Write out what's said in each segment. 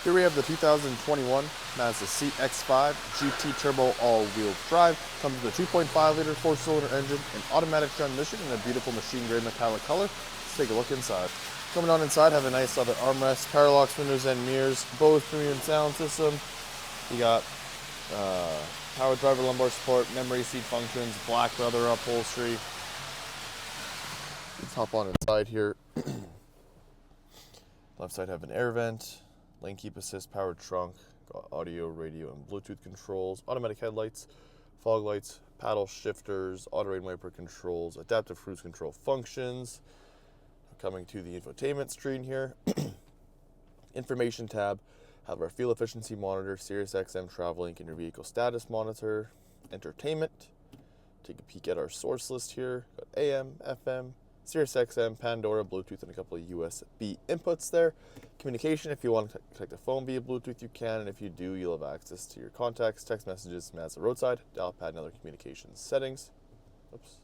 Here we have the 2021 Mazda CX-5 GT Turbo all-wheel drive. Comes with a 2.5-liter 4-cylinder engine, an automatic transmission, and a beautiful machine-grade metallic color. Let's take a look inside. Coming on inside, have a nice leather armrest, power locks, windows, and mirrors, Bose premium sound system. You got power driver lumbar support, memory seat functions, black leather upholstery. Let's hop on inside here. Left side have an air vent, lane keep assist, powered trunk, got audio, radio, and Bluetooth controls, automatic headlights, fog lights, paddle shifters, auto rain wiper controls, adaptive cruise control functions. Coming to the infotainment screen here, information tab, have our fuel efficiency monitor, Sirius XM travel link, and your vehicle status monitor, entertainment. Take a peek at our source list here. Got AM, FM, Sirius XM, Pandora, Bluetooth, and a couple of USB inputs there. Communication, if you want to connect the phone via Bluetooth, you can, and if you do, you'll have access to your contacts, text messages, Mazda roadside, dial pad, and other communications settings. Oops.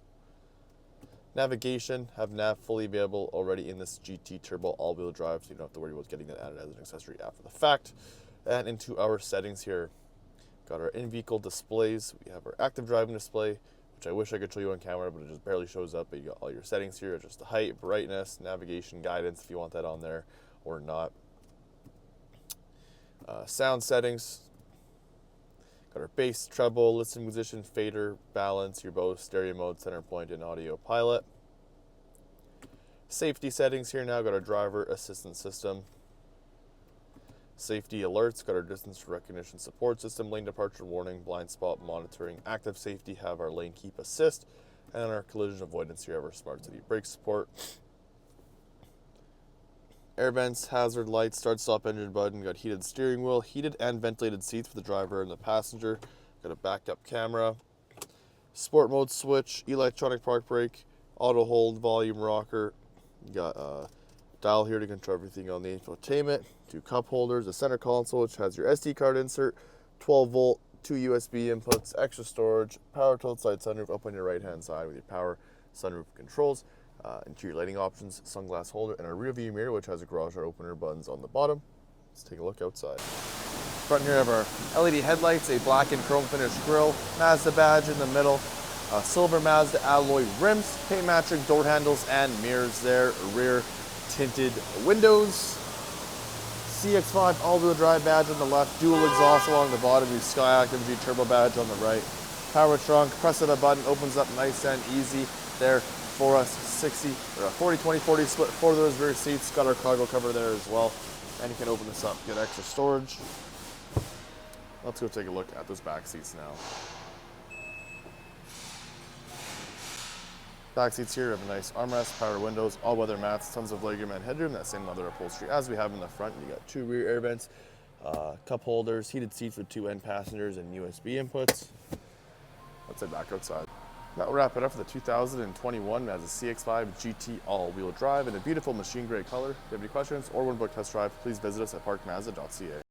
Navigation, have nav fully available already in this GT Turbo all-wheel drive, so you don't have to worry about getting that added as an accessory after the fact. And into our settings here, got our in-vehicle displays. We have our active driving display, which I wish I could show you on camera, but it just barely shows up. But you got all your settings here, just the height, brightness, navigation, guidance, if you want that on there or not. Sound settings, got our bass, treble, listening position, fader, balance, your Bose stereo mode, center point, and audio pilot. Safety settings here now, got our driver assistance system. Safety alerts, got our distance recognition support system, lane departure warning, blind spot monitoring, active safety, have our lane keep assist, and our collision avoidance here, have our smart city brake support. Air vents, hazard lights, start stop engine button, got heated steering wheel, heated and ventilated seats for the driver and the passenger, got a backup camera, sport mode switch, electronic park brake, auto hold, volume rocker, you got a dial here to control everything on the infotainment, 2 cup holders, a center console which has your SD card insert, 12 volt, 2 USB inputs, extra storage, power tilt side sunroof up on your right hand side with your power sunroof controls. Interior lighting options, sunglass holder, and a rear view mirror which has a garage door opener buttons on the bottom. Let's take a look outside. Front here have our LED headlights, a black and chrome finish grille, Mazda badge in the middle, silver Mazda alloy rims, paint matching door handles and mirrors there, rear tinted windows, CX-5 all-wheel drive badge on the left, dual exhaust along the bottom, your Sky Active G turbo badge on the right, power trunk, press of a button opens up nice and easy there for us, 40-20-40 split, 4 of those rear seats, got our cargo cover there as well, and you can open this up, get extra storage. Let's go take a look at those back seats now. Back seats here have a nice armrest, power windows, all-weather mats, tons of legroom and headroom, that same leather upholstery as we have in the front. You got 2 rear air vents, cup holders, heated seats with 2 end passengers, and USB inputs. Let's head back outside. That'll wrap it up for the 2021 Mazda CX-5 GT all-wheel drive in a beautiful machine gray color. If you have any questions or want to book test drive, please visit us at parkmazda.ca.